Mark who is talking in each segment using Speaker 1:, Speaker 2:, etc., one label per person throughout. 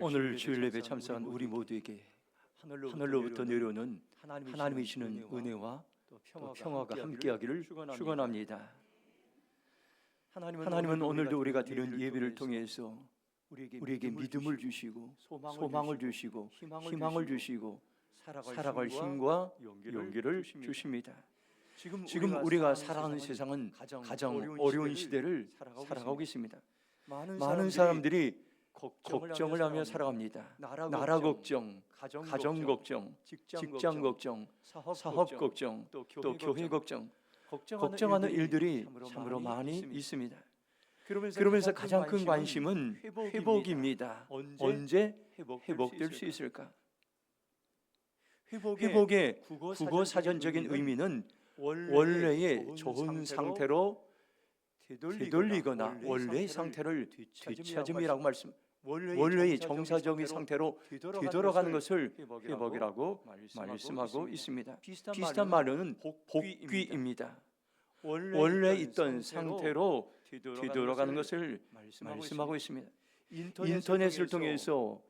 Speaker 1: 오늘 주일 예배 참석한 우리 모두에게 하늘로부터 내려오는 하나님이 주시는 은혜와 또 평화가 함께하기를 축원합니다. 하나님은 오늘도 우리가 드린 예배를 통해서 우리에게 믿음을 주시고 소망을 주시고 희망을 주시고 살아갈 힘과 용기를 주십니다. 지금 우리가 살아가는 세상은 가장 어려운 시대를 살아가고 있습니다. 많은 사람들이 걱정을 하며 살아갑니다. 나라 걱정, 가정 걱정, 직장 걱정, 사업 걱정, 또 교회 걱정, 걱정하는 일들이 참으로 많이 있습니다. 그러면서 가장 큰 관심은 회복입니다. 언제 회복될 수 있을까? 회복의 국어 사전적인 의미는 원래의 좋은 상태로 되돌리거나 원래의 상태를 되찾음이라고 원래의 정사적인 상태로 되돌아가는 것을 회복이라고 말씀하고 있습니다. 비슷한 말은 복귀입니다. 원래 있던 상태로 되돌아가는 것을 말씀하고 있습니다. 인터넷을 통해서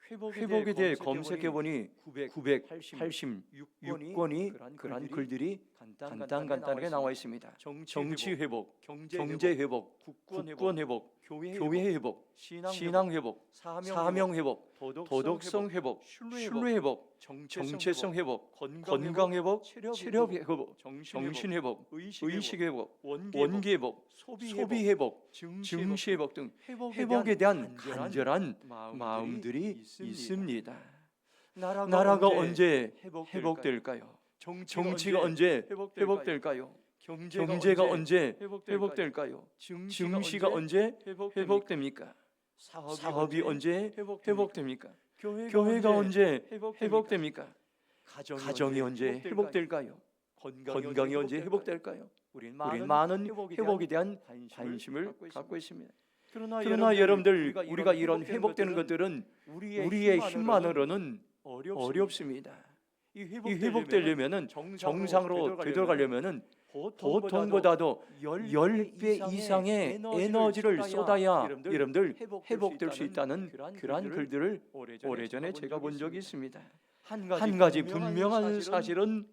Speaker 1: 회복에 대해 검색해보니 986건이 그러한 글들이 간단하게 나와 있습니다. 정치 회복, 경제 회복, 국권 회복, 교회 회복, 신앙 회복, 사명 회복, 도덕성 회복, 신뢰 회복, 정체성 회복, 건강 회복, 체력 회복, 정신 회복, 의식 회복, 원기 회복, 소비 회복, 증시 회복 등 회복에 대한 간절한 마음들이 있습니다. 나라가 언제 회복될까요? 정치가 언제 회복될까요? 경제가 언제 회복될까요? 증시가 언제 회복됩니까? 사업이 언제 회복됩니까? 교회가 언제 회복됩니까? 가정이 언제 회복될까요? 건강이 언제 회복될까요? 우린 많은 회복에 대한 관심을 갖고 있습니다. 그러나 여러분들, 우리가 이런 회복되는 것들은 우리의 힘만으로는 어렵습니다. 이 회복되려면은 정상으로 되돌아가려면은 보통보다도 10배 이상의 에너지를 쏟아야 여러분들 회복될 수 있다는 그러한 글들을 오래전에 제가 본 적이 있습니다. 한 가지 분명한 사실은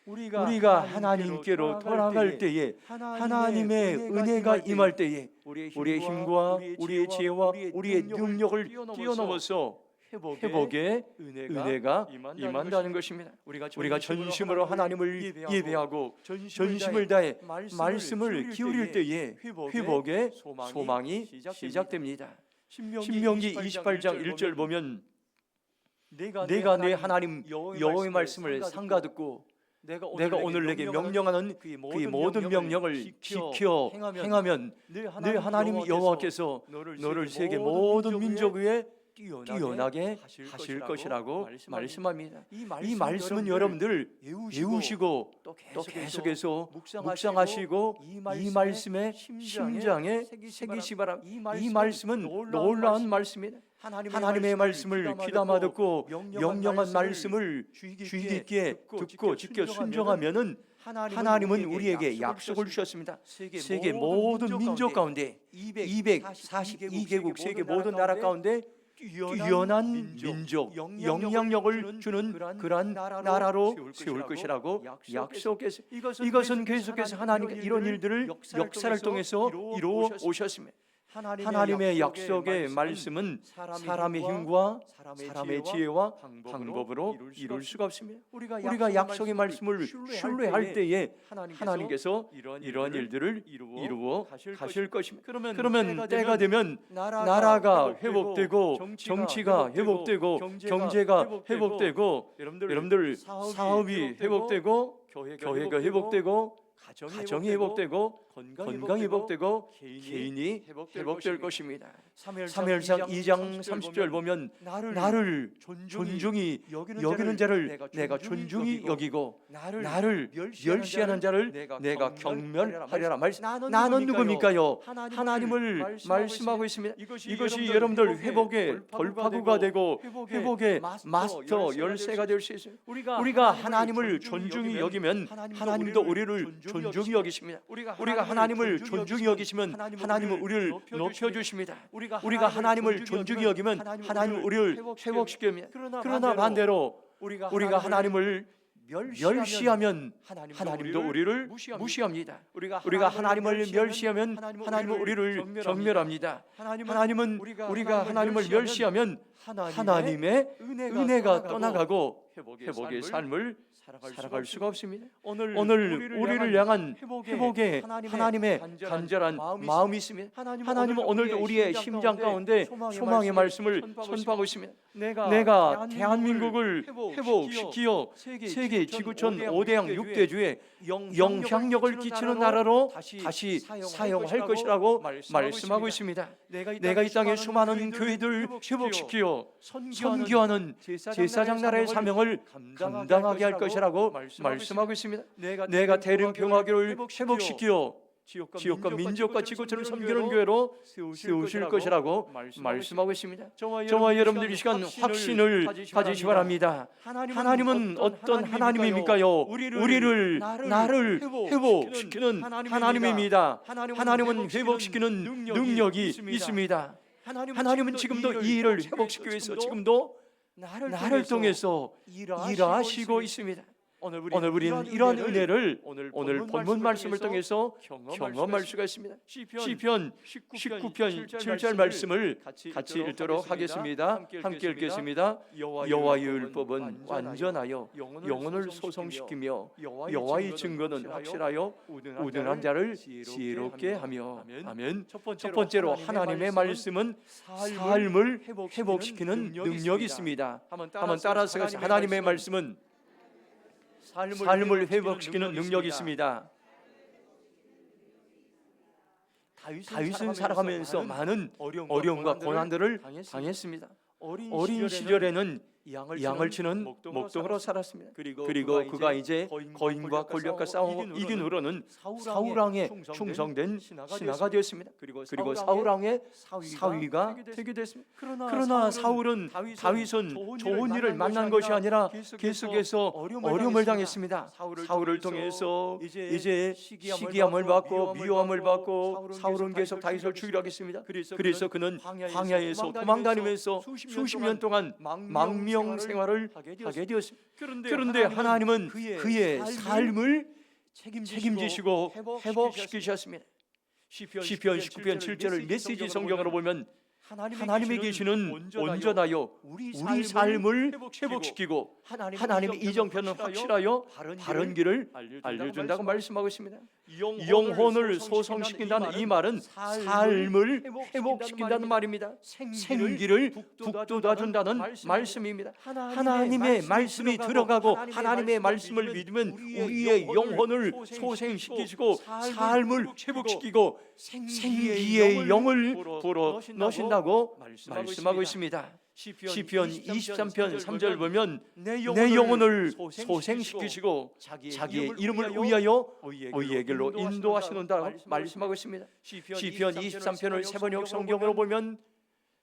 Speaker 1: 우리가 하나님께로 돌아갈 때에 하나님의 은혜가 임할 때에 우리의 힘과 우리의 지혜와 우리의 능력을 뛰어넘어서 회복의 은혜가 임한다는 것입니다. 우리가 전심으로 하나님을 예배하고 전심을 다해 말씀을 기울일 때에 회복의 소망이 시작됩니다. 신명기 28장 1절 보면 내가 내 하나님 여호와의 말씀을 삼가듣고 내가 오늘 내게 명령하는 그의 모든 명령을 지켜 행하면 내 하나님 여호와께서 너를 세계 모든 민족 위에 뛰어나게 하실 것이라고 말씀합니다. 이 말씀은 여러분들 외우시고 또 계속해서 묵상하시고 이 말씀의 심장에 새기시 바랍니다. 이 말씀은 놀라운 말씀입니다. 하나님의 말씀을 귀담아 듣고 명령한 말씀을 주의 깊게 듣고 지켜 순종하면은 하나님은 우리에게 약속을 주셨습니다. 세계 모든 민족 가운데 242개국 세계 모든 나라 가운데 뛰어난 민족, 영향력을 주는 그러한 나라로 세울 것이라고 약속했습니다. 이것은 계속해서 하나님께서 이런 일들을 역사를 통해서 이루어 오셨습니다. 하나님의 약속의 말씀은 사람의 힘과 사람의 지혜와 방법으로 이룰 수가 없습니다. 우리가 약속의 말씀을 신뢰할 때에 하나님께서 이런 일들을 이루어 가실 것입니다. 그러면 때가 되면 나라가 회복되고 정치가 회복되고 경제가 회복되고 여러분들 사업이 회복되고 교회가 회복되고 가정이 회복되고 건강이 회복되고 개인이 회복될 것입니다. 사무엘상 2장 30절 보면 나를 존중히 여기는 자를 내가 존중히 여기고 나를 멸시하는 자를 내가 경멸하리라. 나는 누굽니까요? 하나님을 말씀하고 있습니다. 이것이 여러분들 회복의 돌파구가 되고 회복의 마스터 열쇠가 될 수 있어요. 우리가 하나님을 존중히 여기면 하나님도 우리를 존중히 여기십니다. 우리가 하나님을 존중히 여기시면 하나님은 우리를 높여주십니다. 우리가 하나님을 존중히 여기면 하나님은 우리를 회복시킵니다. 그러나 반대로 우리가 하나님을 멸시하면 하나님도 우리를 무시합니다. 우리가 하나님을 멸시하면 하나님은 우리를 경멸합니다. 하나님은 우리가 하나님을 멸시하면 하나님의 은혜가 떠나가고 회복의 삶을 살아갈 수가 없습니다. 오늘 우리를 향한 회복의 하나님의 간절한 마음이 있습니다. 하나님은 오늘도 우리의 심장 가운데 소망의 말씀을 선포하고 있습니다. 내가 대한민국을 회복시키어 세계 지구촌 5대양 6대주에 영향력을 끼치는 나라로 다시 사용할 것이라고 말씀하고 있습니다. 내가 이 땅에 수많은 교회들 회복시키어 선교하는 제사장 나라의 사명을 감당하게 할 것이라고 말씀하고 있습니다. 내가 대림평화교를 회복시키어 지역과 민족과 지구촌을 섬기는 교회로 세우실 것이라고 말씀하고 있습니다. 저와 여러분들 이 시간 확신을 가지시기 바랍니다. 하나님은 어떤 하나님입니까요? 우리를 나를 회복시키는 하나님입니다. 하나님은 회복시키는 능력이 있습니다. 하나님은 지금도 이 일을 회복시키기 위해서 지금도 나를 통해서 일하시고 있습니다. 오늘 우리는 이러한 은혜를 오늘 본문 말씀을 통해서 경험할 수가 있습니다. 시편 19편 7절 말씀을 같이 읽도록 하겠습니다. 함께 읽겠습니다. 여호와의 율법은 완전하여 영혼을 소성시키며 여호와의 증거는 확실하여 우둔한 자를 지혜롭게 하며. 아멘. 첫 번째로 하나님의 말씀은 삶을 회복시키는 능력이 있습니다. 한번 따라서 같이 하나님의 말씀은 삶을 회복시키는 능력이 있습니다. 다윗은 살아가면서 많은 어려움과 고난들을 당했습니다. 어린 시절에는 양을 치는 목동으로 살았습니다. 그리고 그가 이제 거인과 골리앗과 싸워 이긴 후로는 사울왕에 충성된 신하가 되었습니다. 그리고 사울왕의 사위가 되게 됐습니다. 그러나 사울은 다윗은 좋은 일을 만난 것이 아니라 계속해서 어려움을 당했습니다. 사울을 통해서 이제 시기함을 받고 미워함을 받고 사울은 계속 다윗을 죽이려 했습니다. 그래서 그는 광야에서 도망다니면서 수십 년 동안 망명 생활을 하게 되었습니다. 그런데 하나님은 그의 삶을 책임지시고 회복시키셨습니다. 시편 19편 7절을 메시지 성경으로 보면 하나님의 계시는 온전하여 우리 삶을 회복시키고 하나님의 이정표는 확실하여 바른 길을 알려준다고 말씀하고 있습니다. 영혼을 소성시킨다는 이 말은 삶을 회복시킨다는 말입니다. 생기를 북돋아준다는 말씀입니다. 하나님의 말씀이 들어가고 하나님의 말씀을 믿으면 우리의 영혼을 소생시키시고 삶을 회복시키고 생기의 영을 불어 넣으신다고 말씀하고 있습니다. 시편 23편 3절 보면 내 영혼을 소생시키시고 자기의 이름을 위하여 의의 길로 인도하시는다고 말씀하고 있습니다. 시편 23편을 세 번역 성경으로 보면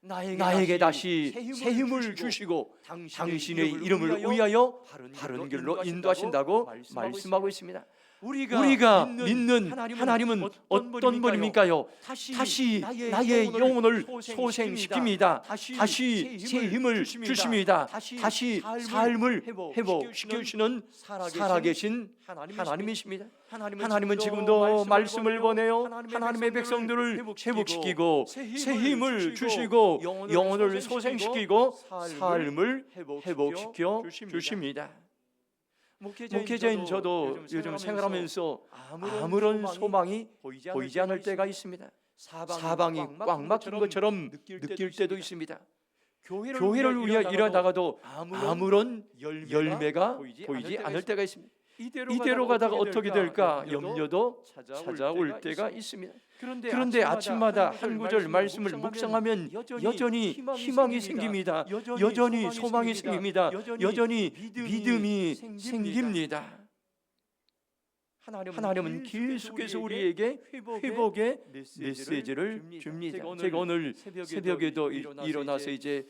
Speaker 1: 나에게 다시 새 힘을 주시고 당신의 이름을 위하여 바른 길로 인도하신다고 말씀하고 있습니다. 우리가 믿는 하나님은 어떤 분입니까요? 다시 나의 영혼을 소생시킵니다. 다시 새 힘을 주십니다. 다시 삶을 회복시키시는 살아계신 하나님이십니다. 하나님은 지금도 말씀을 보내어 하나님의 백성들을 회복시키고 새 힘을 주시고 영혼을 소생시키고 삶을 회복시켜 주십니다. 목회자인 저도 요즘 생활하면서 아무런 소망이 보이지 않을 때가 있습니다. 사방이 꽉 막힌 것처럼 느낄 때도 있습니다. 교회를 위해 일하다가도 아무런 열매가 보이지 않을 때가 있습니다. 이대로 가다가 어떻게 될까 염려도 찾아올 때가 있습니다. 그런데 아침마다 한 구절 말씀을 묵상하면 여전히 희망이 생깁니다. 여전히 소망이 생깁니다. 여전히 믿음이 생깁니다. 하나님은 계속해서 우리에게 회복의 메시지를 줍니다. 제가 오늘 새벽에도 일어나서 이제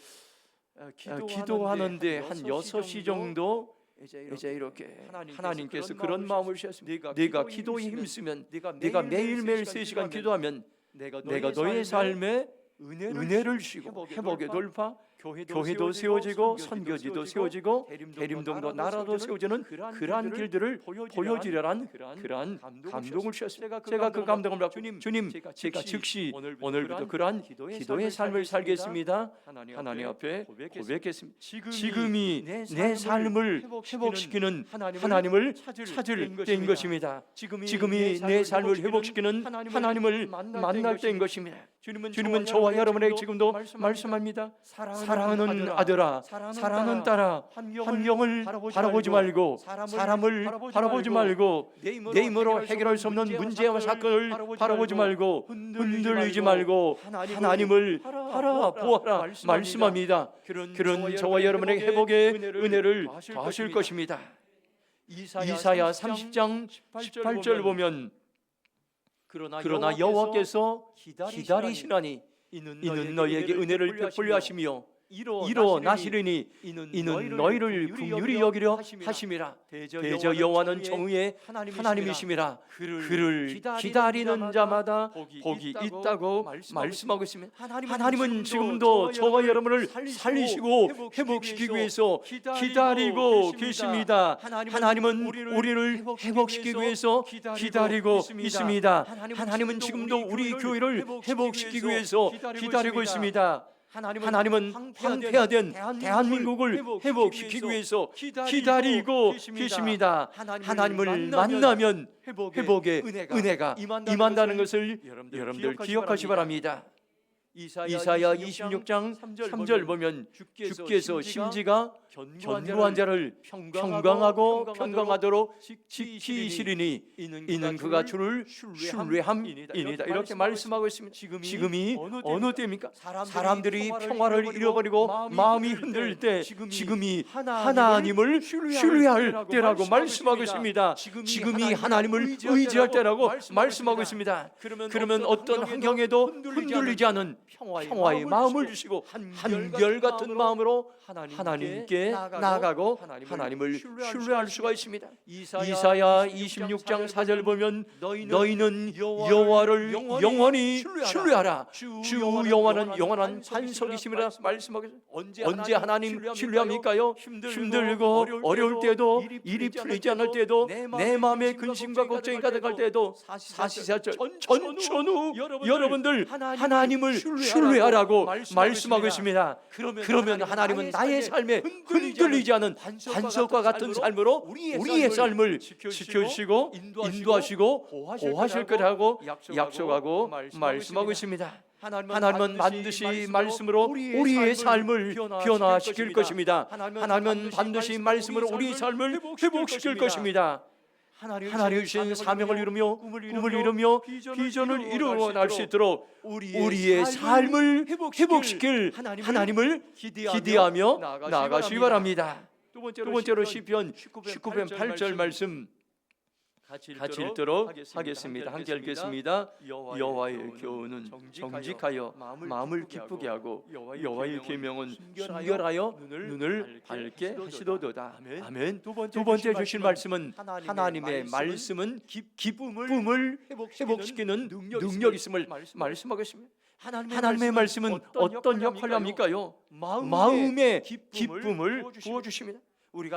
Speaker 1: 기도하는데 한 6시 정도 이제 이렇게 하나님께서 그런 마음을 주셨습니다. 네가 기도에 힘쓰면, 네가 매일매일 3시간 기도하면 내가 너의 삶에 은혜를 주시고 회복의 돌파, 교회도 세워지고 선교지도 세워지고 대림동도 나라도 세워지는 그러한 길들을 보여주려는 그러한 감동을 주셨습니다. 제가 그 감동을 받고 주님, 제가 즉시 오늘부터 그러한 기도의 삶을 살겠습니다. 하나님 앞에 고백했습니다. 지금이 내 삶을 회복시키는 하나님을 찾을 때인 것입니다. 지금이 내 삶을 회복시키는 하나님을 만날 때인 것입니다. 주님은 저와 여러분에게 지금도 말씀합니다. 사랑하는 아들아, 사랑하는 딸아, 한 영을 바라보지 말고, 사람을 바라보지 말고, 내 힘으로 해결할 수 없는 문제와 사건을 바라보지 말고, 흔들리지 말고 하나님을 바라보아라 말씀합니다. 그런 저와 여러분에게 회복의 은혜를 더하실 것입니다. 이사야 30장 18절 보면 그러나 여호와께서 기다리시나니 이는 너희에게 은혜를 베풀려 하시며 이로 나시리니 이는 너희를 긍휼히 여기려 하심이라. 대저 여호와는 정의의 하나님이심이라. 그를 기다리는 자마다 복이 있다고 말씀하고 있습니다. 하나님은 지금도 저와 여러분을 살리시고 회복시키기 위해서 기다리고 계십니다. 하나님은 우리를 회복시키기 위해서 기다리고 있습니다. 하나님은 지금도 우리 교회를 회복시키기 위해서 기다리고 있습니다. 하나님은 황폐화된 대한민국을 회복시키기 위해서 기다리고 계십니다. 하나님을 만나면 회복의 은혜가 임한다는 것을 여러분들 기억하시 바랍니다. 이사야 26장 3절 보면 주께서 심지가 견고한 자를 평강하도록 지키시리니 이는 그가 주를 신뢰함이니이다. 이렇게 말씀하고 있습니다. 지금이 어느 때입니까? 사람들이 평화를 잃어버리고 마음이 흔들릴 때 지금이 하나님을 신뢰할 때라고 말씀하고 있습니다. 지금이 하나님을 의지할 때라고 말씀하고 있습니다. 그러면 어떤 환경에도 흔들리지 않은 평화의 마음을 주시고 한결같은 마음으로 하나님께 나아가고 하나님을 신뢰할 수가 있습니다. 이사야 26장 4절 보면 너희는 여호와를 영원히 신뢰하라. 주 여호와는 영원한 반석이심이라 말씀하고 있습니다. 언제 하나님 신뢰합니까요? 힘들고 어려울 때도, 일이 풀리지 않을 때도, 내 마음에 근심과 걱정이 가득할 때도, 사시사철 전천후 여러분들 하나님을 신뢰하라고 말씀하고 있습니다. 그러면 하나님은 나의 삶에 흔들리지 않은 반석과 같은 삶으로 우리의 삶을 지켜주시고 인도하시고 보호하실 거라고 약속하고 말씀하고 있습니다. 하나님은 반드시 말씀으로 우리의 삶을 변화시킬 것입니다. 하나님은 반드시 말씀으로 우리의 삶을 회복시킬 것입니다. 하나님 주신 사명을 이루며 꿈을 이루며 비전을 이루어낼 수 있도록 우리의 삶을 회복시킬 하나님을 기대하며 나아가시기 바랍니다. 두 번째로 시편 19편 8절 말씀 같이 읽도록 하겠습니다. 함께 읽겠습니다. 여호와의 교훈은 정직하여 마음을 기쁘게 하고 여호와의 계명은 순결하여 눈을 밝게 하시도다. 아멘. 두 번째 주신 말씀은 하나님의 말씀은 기쁨을 회복시키는 능력이 있음을 말씀하고 있습니다. 하나님의 말씀은 어떤 역할을 합니까요? 마음의 기쁨을 부어주십니다.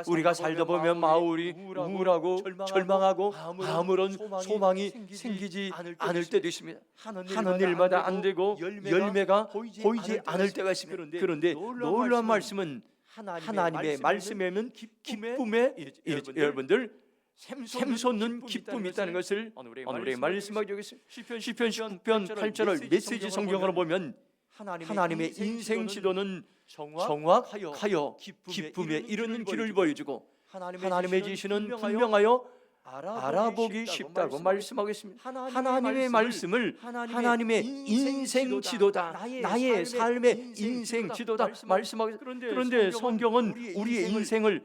Speaker 1: 우리가 살다 보면 마음이 우울하고 절망하고 아무런 소망이 생기지 않을 때도 있습니다. 하는 일마다 안 되고 열매가 보이지 않을 때가 있습니다. 그런데 놀라운 말씀은 하나님의 말씀에는 기쁨에 여러분들 샘솟는 기쁨이 있다는 것을 오늘의 말씀하고 있습니다. 시편 19편 8절을 메시지 성경으로 보면 하나님의 인생 지도는 정확하여 기쁨에 이르는 길을 보여주고 하나님의 지시는 분명하여 알아보기 쉽다고 말씀하고 있습니다. 하나님의 말씀을 하나님의 인생 지도다, 나의 삶의 인생 지도다 말씀하고 있습니다. 그런데 성경은 우리의 인생을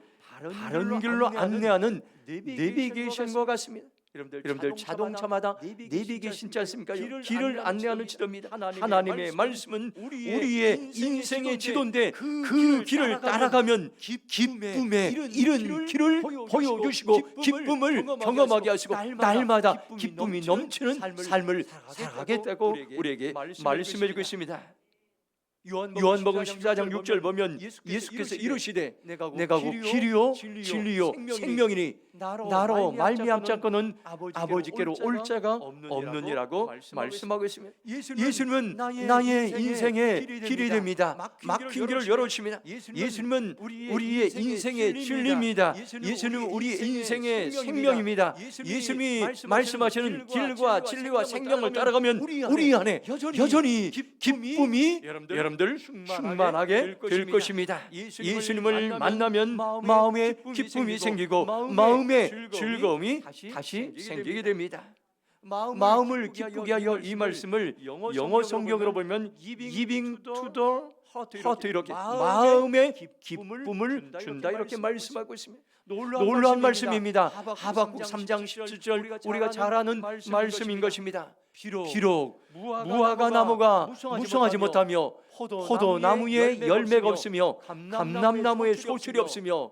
Speaker 1: 바른 길로 안내하는 내비게이션과 같습니다. 여러분들 자동차마다 내비게 신지 않습니까요? 길을 안내하는 지도입니다. 하나님의 말씀은 우리의 인생의 지도인데 그 길을 따라가면 기쁨의 이른 길을 보여주시고 기쁨을 경험하게 하시고 날마다 기쁨이 넘치는 삶을 살아가겠다고 우리에게 말씀해 주고 있습니다. 요한복음 14장 6절 보면 예수께서 이르시되 내가 곧 길이요 진리요 생명이니 나로 말미암지 않고는 아버지께로 올 자가 없느니라고 말씀하고 있습니다. 예수님은 나의 인생의 길이 됩니다. 막힌 길을 열어주십니다. 예수님은 우리의 인생의 진리입니다. 예수님은 우리의 인생의 생명입니다. 예수님이 말씀하시는 길과 진리와 생명을 따라가면 우리 안에 여전히 기쁨이 여러분들 충만하게 될 것입니다. 예수님을 만나면 마음에 기쁨이 생기고 마음의 즐거움이 다시 생기게 됩니다. 마음을 기쁘게 하여 이 말씀을 영어 성경으로 보면 giving to the heart 이렇게 마음의 기쁨을 준다 이렇게 말씀하고 있습니다. 놀라운 말씀입니다. 하박국 3장 17절 우리가 잘 아는 말씀인 것입니다. 비록 무화과 나무가 무성하지 못하며 포도나무에 열매가 없으며 감람나무에 소출이 없으며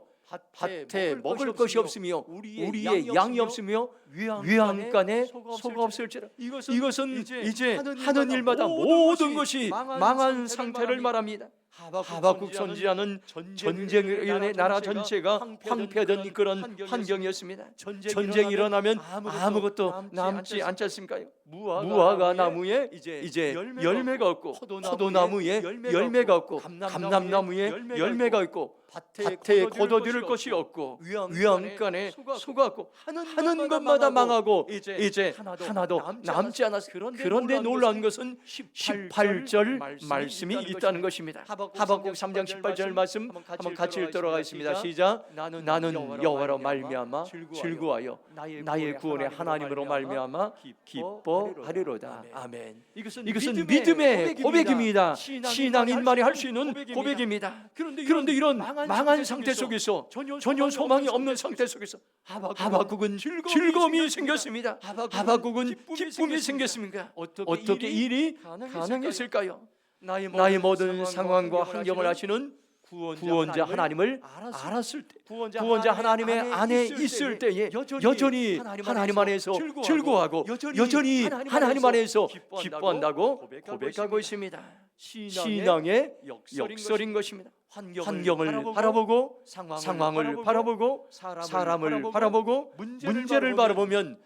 Speaker 1: 밭에 먹을 것이 없으며 우리의 양이 없으며 위안간에 소가 없을지라. 이것은 이제 하는 일마다 모든 것이 망한 상태를 말합니다. 하박국 선지자는 전쟁으로 인해 나라 전체가 황폐하던 그런 환경이었습니다. 전쟁이 일어나면 아무것도 남지 않지 않습니까요? 무화과 나무에 이제 열매가 없고 포도나무에 열매가 없고 감람나무에 열매가 있고 밭에 거둬들일 것이 없고 위안간에 소가 없고 하는 것마다 망하고 이제 하나도 남지 않았어요. 그런데 놀라운 것은 18절 말씀이 있다는 것입니다. 하박국 3장 18절 말씀 한번 같이 읽도록 하겠습니다. 시작. 나는 여호와로 말미암아 즐거워하여 나의 구원의 하나님으로 말미암아 기뻐하리로다. 아멘. 이것은 믿음의 고백입니다. 신앙인만이 할 수 있는 고백입니다. 그런데 이런 망한 상태 속에서 전혀 소망이 없는 상태 속에서 하박국은 즐거움이 생겼습니다. 하박국은 기쁨이 생겼습니까? 어떻게 일이 가능했을까요? 나의 모든 상황과 환경을 아시는 구원자 하나님을 알았을 때, 구원자 하나님의 안에 있을 때에 여전히 하나님 안에서 즐거워하고 여전히 하나님 안에서 기뻐한다고 고백하고 있습니다. 신앙의 역설인 것입니다. 환경을 바라보고 상황을 바라보고 사람을 바라보고 문제를 바라보면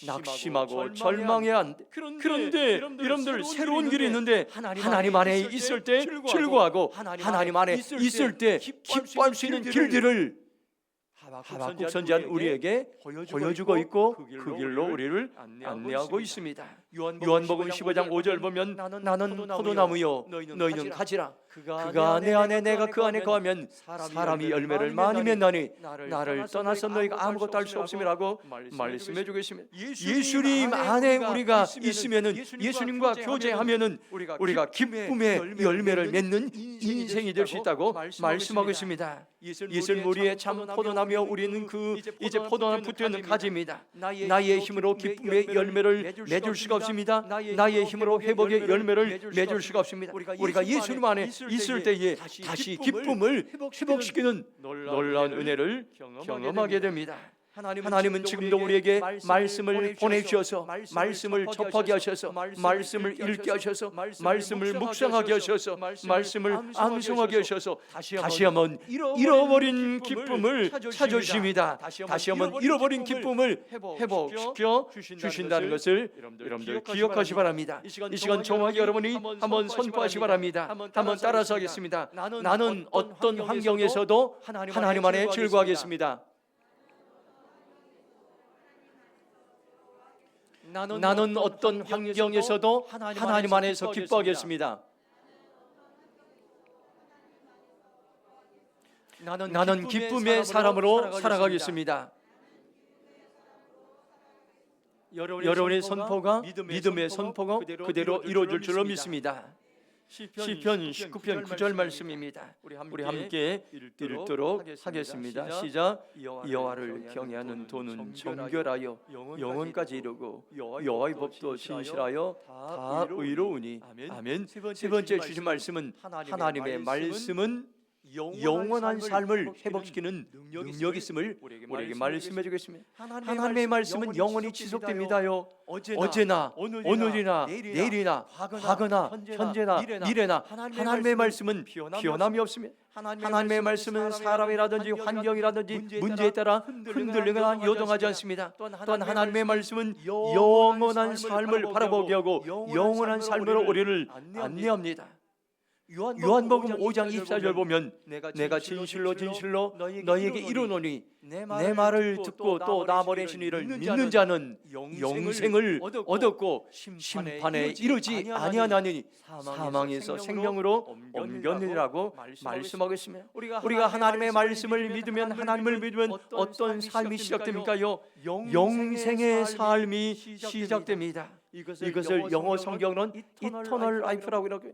Speaker 1: 낙심하고 절망해야 한데, 그런데 여러분들 새로운 길이 있는데 하나님 안에 있을 때 즐거워하고 하나님 안에 있을 때 기뻐할 수 있는 길들을 하박국 선지자는 우리에게 보여주고 있고 그 길로 우리를 안내하고 있습니다. 요한복음 15장 5절 보면 나는 포도나무요 너희는 가지라. 그가 내 안에 내가 그 안에 거하면 사람이 열매를 많이 맺나니 나를 떠나서 너희가 아무것도 할 수 없음이라고 말씀해 주고 있습니다. 예수님 안에 우리가 있으면은, 예수님과 교제하면은 우리가 기쁨의 열매를 맺는 인생이 될 수 있다고 말씀하고 있습니다. 예수는 우리의 참 포도나무요 우리는 그 이제 포도나무 붙어 있는 가지입니다. 나의 힘으로 기쁨의 열매를 맺을 수가 없습니다. 나의 힘으로 회복의 열매를 맺을 수가 없습니다. 우리가 예수님 안에 있을 때에 다시 기쁨을 회복시키는 놀라운 은혜를 경험하게 됩니다. 하나님은 지금도 우리에게 말씀을 보내주셔서 말씀을 접하게 하셔서 말씀을 읽게 하셔서 말씀을 묵상하게 하셔서 말씀을 암송하게 하셔서 다시 한번 잃어버린 기쁨을 찾아주십니다. 다시 한번 잃어버린 기쁨을 회복시켜 주신다는 것을 여러분들 기억하시 바랍니다. 이 시간 정확히 여러분이 한번 선포하시 바랍니다. 한번 따라서 하겠습니다. 나는 어떤 환경에서도 하나님 안에 즐거워하겠습니다. 나는 어떤 환경에서도 하나님 안에서 기뻐하겠습니다. 나는 기쁨의 사람으로 살아가겠습니다. 여러분의 선포가 믿음의 선포가 그대로 이루어질 줄로 믿습니다. 시편 19편 9절 말씀입니다. 우리 함께 읽도록 하겠습니다. 시작. 여호와를 경외하는 도는 정결하여 영혼까지 이루고 여호와의 법도 진실하여 다 의로우니. 아멘. 세 번째 주신 말씀은 하나님의 말씀은 영원한 삶을 회복시키는 능력이 있음을 우리에게 말씀해 주겠습니다. 하나님의 말씀은 영원히 지속됩니다요. 어제나 오늘이나 내일이나 과거나 현재나 미래나 하나님의 말씀은 변함이 없습니다. 하나님의 말씀은 사람이라든지 환경이라든지 문제에 따라 흔들리거나 요동하지 않습니다. 또한 하나님의 말씀은 영원한 삶을 바라보게 하고 영원한 삶으로 우리를 안내합니다. 요한복음 5장 24절 보면 내가 진실로 너희에게 이르노니 내 말을 듣고 또 나 보내신 이를 믿는 자는 영생을 얻었고 심판에 이르지 아니하나니 사망에서 생명으로 옮겼느니라고 말씀하고 있습니다. 우리가 하나님의 말씀을 믿으면 어떤 삶이 시작됩니까요? 영생의 삶이 시작됩니다. 이것을 영어 성경은 이터널 라이프라고 이렇게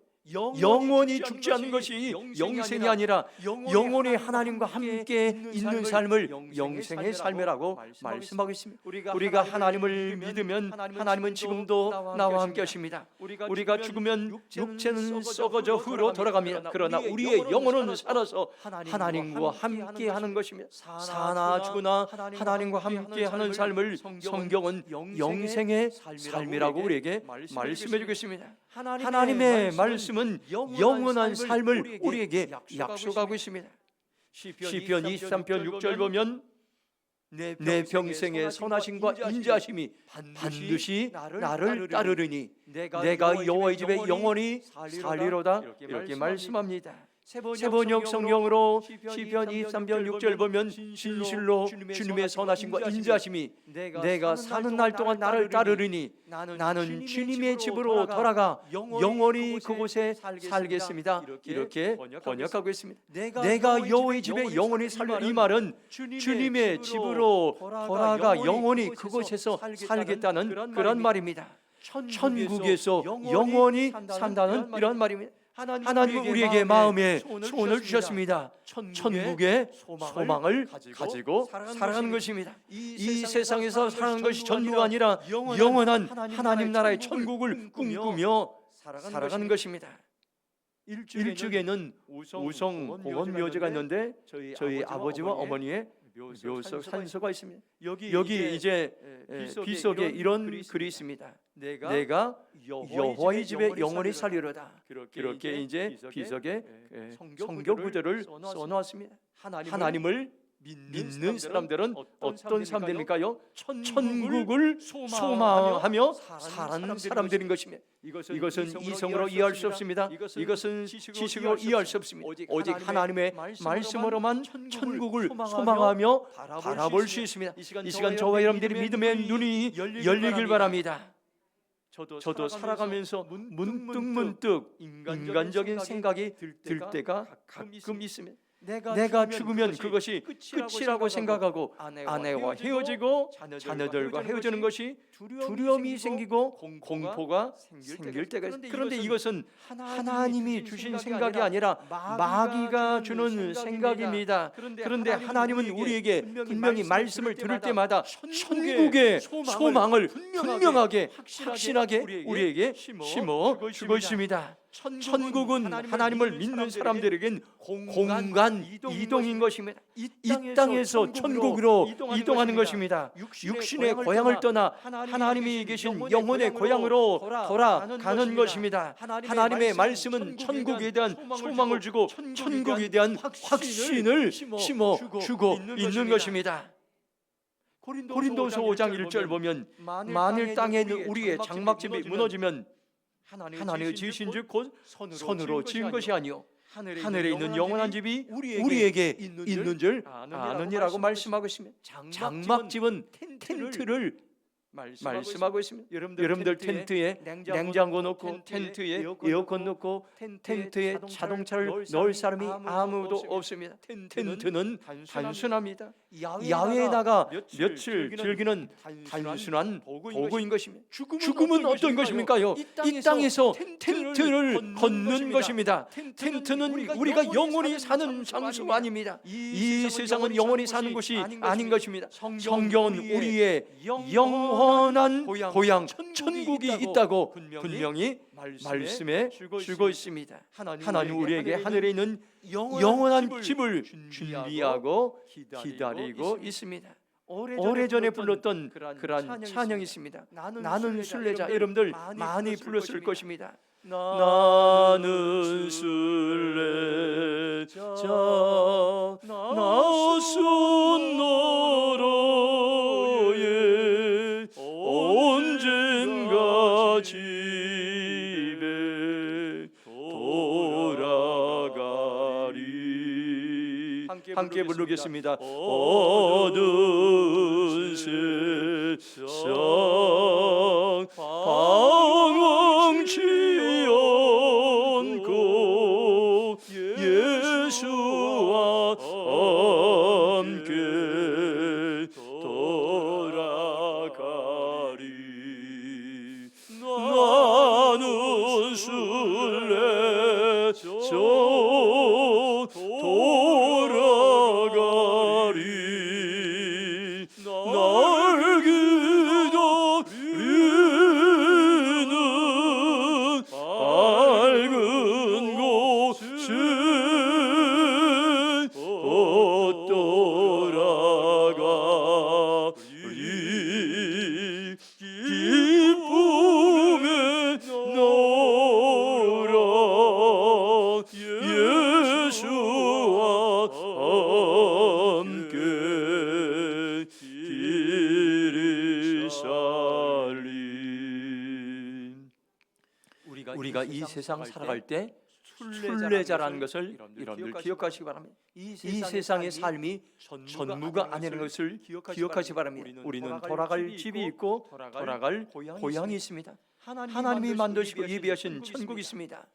Speaker 1: 영원히 죽지 않는 것이 영생이 아니라 영원히 하나님과 함께 있는 삶을 영생의 삶이라고 말씀하고 있습니다. 우리가 하나님을 믿으면 하나님은 지금도 나와 함께 하십니다. 우리가 죽으면 육체는 썩어져 흙으로 돌아갑니다. 그러나 우리의 영혼은 살아서 하나님과 함께 하는 것입니다. 사나 죽으나 하나님과 함께 하는 삶을 성경은 영생의 삶이라고 우리에게 말씀해 주겠습니다. 하나님의 말씀은 영원한 삶을 우리에게 약속하고 있습니다. 시편 23편 6절 보면 내 평생의 선하심과 인자하심이 반드시 나를 따르리니 내가 여호와의 집에 영원히 살리로다. 이렇게 말씀합니다. 세번역 성경으로 시편 23편 6절 보면 진실로 주님의 선하심과 인자하심이 내가 사는 날 동안 나를 따르리니 나는 주님의 집으로 돌아가 영원히 그곳에 살겠습니다. 이렇게 번역하고 있습니다. 내가 여호와의 집에 영원히 살려, 이 말은 주님의 집으로 돌아가 영원히 그곳에서 살겠다는 그런 말입니다. 천국에서 영원히 산다는 이런 말입니다. 하나님은 우리에게 마음에 소원을 주셨습니다. 천국의 소망을 가지고 살아가는 것입니다. 이 세상에서 살아가는 것이 전부가 아니라 영원한 하나님 나라의 천국을 꿈꾸며 살아가는 것입니다. 일주에는 우성 공원묘지가 있는데 저희 아버지와 어머니의 묘소 산소가 있습니다. 여기 이제 비석에 이런 글이 있습니다. 내가 여호와의 집에 영원히 살리로다. 그렇게 이제 비석에 성경 구절을 써놓았습니다. 하나님을 믿는 사람들은 어떤 사람들입니까요? 천국을 소망하며 사는 사람들인 것입니다. 이것은 이성으로 이해할 수 없습니다. 이것은 지식으로 이해할 수 없습니다. 오직 하나님의 말씀으로만 천국을 소망하며 바라볼 수 있습니다. 이 시간 저와 여러분들이 믿음의 눈이 열리길 바랍니다. 저도 살아가면서 문득 인간적인 생각이 들 때가 가끔 있습니다. 내가 죽으면 그것이 끝이라고 생각하고 아내와 헤어지고 자녀들과 헤어지는 것이 두려움이 생기고 공포가 생길 때가 있습니다. 그런데 이것은 하나님이 주신 생각이 아니라 마귀가 주는 생각입니다. 그런데 하나님은 우리에게 분명히 말씀을 들을 때마다 천국의 소망을 분명하게 확신하게 우리에게 심어주고 있습니다. 천국은 하나님을 믿는 사람들에겐 공간 이동인 것입니다. 이 땅에서 천국으로 이동하는 것입니다. 육신의 고향을 떠나 하나님이 계신 영혼의 고향으로 돌아가는 것입니다. 하나님의 말씀은 천국에 대한 소망을 주고 천국에 대한 확신을 심어주고 있는 것입니다. 고린도서 5장 1절 보면 만일 땅에 있는 우리의 장막집이 무너지면 하나님의 지으신즉 곧 손으로 지은 것이 아니요 하늘에 있는 영원한 집이 우리에게 있는 줄 아느니라고 말씀하고 있습니다. 장막집은 텐트를 말씀하고 있습니다. 여러분들 텐트에 냉장고 넣고 텐트에 에어컨 넣고 텐트에 자동차를 넣을 사람이 아무도 없습니다. 텐트는 단순합니다. 야외에 나가 며칠 즐기는 단순한 도구인 것입니다. 죽음은 어떤 것입니까요? 이 땅에서 텐트를 걷는 것입니다. 텐트는 우리가 영원히 사는 장소가 아닙니다. 이 세상은 영원히 사는 곳이 아닌 것입니다. 성경은 우리의 영원한 고향 천국이 있다고 분명히 말씀해 주고 있습니다. 하나님 우리에게 하늘에 있는 영원한 집을 준비하고 기다리고 있습니다. 오래전에 불렀던 그러한 찬양이 있습니다. 나는 순례자. 여러분들 많이 불렀을 것입니다. 나는 순례자 낯선 나라에 언젠가 집에 돌아가리. 함께 부르겠습니다. 어두운 세상 방황치 않고 예수와 함께 돌아가리. 나는 순례자 돌아가리. 날 기다리는 밝은 곳에 돌아가리. 기쁨의 나라 예수와 함께 길이 살리. 우리가 이 세상 살아갈 때 순례자라는 것을 여러분들 기억하시기 바랍니다. 이 세상의 삶이 전무가 아니라는 것을 기억하시기 바랍니다. 우리는 돌아갈 집이 있고 돌아갈 고향이 있습니다. 하나님이 만드시고 예비하신 천국이 있습니다.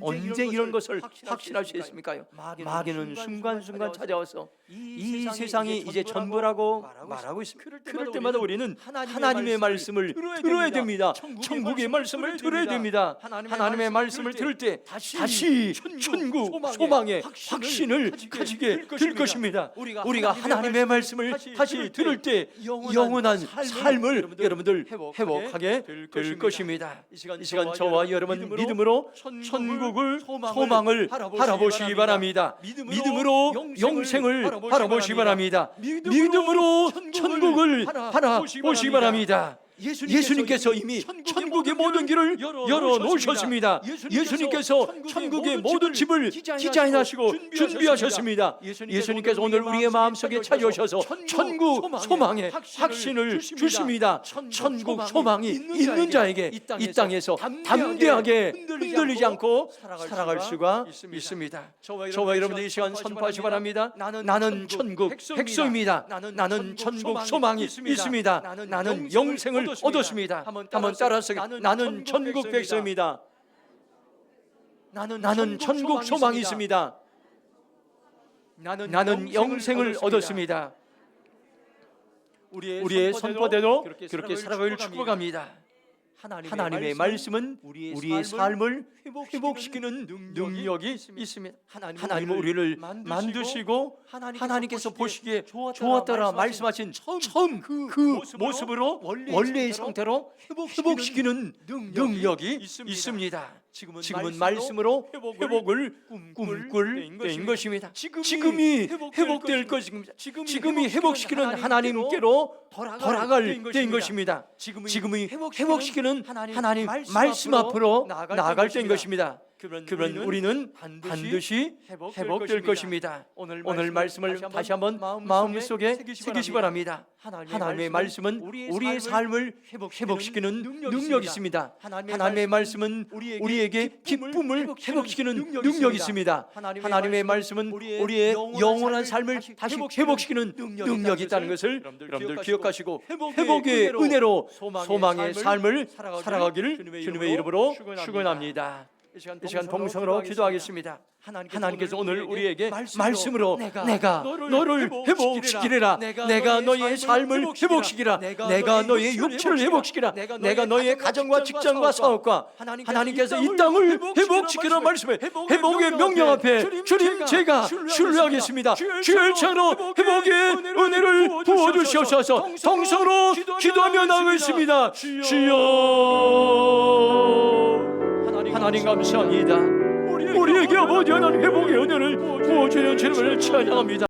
Speaker 1: 언제 이런 것을 확신할 수 있습니까요? 마귀는 순간순간 찾아와서 이 세상이 이제 전부라고 말하고 있습니다. 그럴 때마다 우리는 하나님의 말씀을 들어야 됩니다. 천국의 말씀을 들어야 됩니다. 하나님의 말씀을 들을 때 다시 천국 소망의 확신을 가지게 될 것입니다. 우리가 하나님의 말씀을 다시 들을 때 영원한 삶을 여러분들 회복하게 될 것입니다. 이 시간 저와 여러분 믿음으로 천국을 소망을 바라보시기 바랍니다. 믿음으로 영생을 바라보시기 바랍니다. 믿음으로 천국을 바라보시기 바랍니다. 예수님께서 이미 천국의 모든 길을 열어놓으셨습니다. 예수님께서 천국의 모든 집을 디자인하시고 준비하셨습니다. 예수님께서 오늘 우리의 마음속에 찾아오셔서 천국 소망의 확신을 주십니다. 천국 소망이 있는 자에게 이 땅에서 담대하게 흔들리지 않고 살아갈 수가 있습니다. 저와 여러분들 이 시간 선포하시기 바랍니다. 나는 천국 백성입니다. 나는 천국 소망이 있습니다. 나는 영생을 얻었습니다. 한번 따라서 나는 천국 백성입니다. 나는 천국 소망이 있습니다. 나는 영생을 얻었습니다. 우리의 선포대로 그렇게 살아가기를 축복합니다. 하나님의 말씀은 우리의 삶을 회복시키는 능력이 있습니다. 하나님은 우리를 만드시고 하나님께서 보시기에 좋았다라 말씀하신 처음 그 모습으로 원래의 상태로 회복시키는 능력이 있습니다. 지금은 말씀으로 회복을 꿈꿀 때인 것입니다. 지금이 회복될 것입니다. 지금이 회복시키는 하나님께로 돌아갈 때인 것입니다. 지금이 회복시키는 하나님 말씀 앞으로 나아갈 때인 것입니다. 그러면 우리는 반드시 회복될 것입니다. 오늘 말씀을 다시 한번 마음속에 새기시 바랍니다. 하나님의 말씀은 우리의 삶을 회복시키는 능력이 있습니다. 하나님의 말씀은 우리에게 기쁨을 회복시키는 능력이 있습니다. 하나님의 말씀은 우리의 영원한 삶을 다시 회복시키는 능력이 있다는 것을 여러분들 기억하시고 회복의 은혜로 소망의 삶을 살아가기를 주님의 이름으로 축원합니다. 이 시간 동성으로 기도하겠습니다. 하나님께서 오늘 우리에게 말씀으로 내가 너를 회복시키리라, 내가 너의 삶을 회복시키라, 내가 너의 육체를 회복시키라, 내가 너의 가정과 직장과 사업과 하나님께서 이 땅을 회복시키라 말씀에 회복의 명령 앞에 주님 제가 신뢰하겠습니다. 주의 창으로 회복의 은혜를 부어주시옵소서. 동성으로 기도하며 나가겠습니다. 주여 하나님 감사합니다. 우리에게 아버지 하나님 회복의 은혜를 부어주는 주님을 찬양합니다.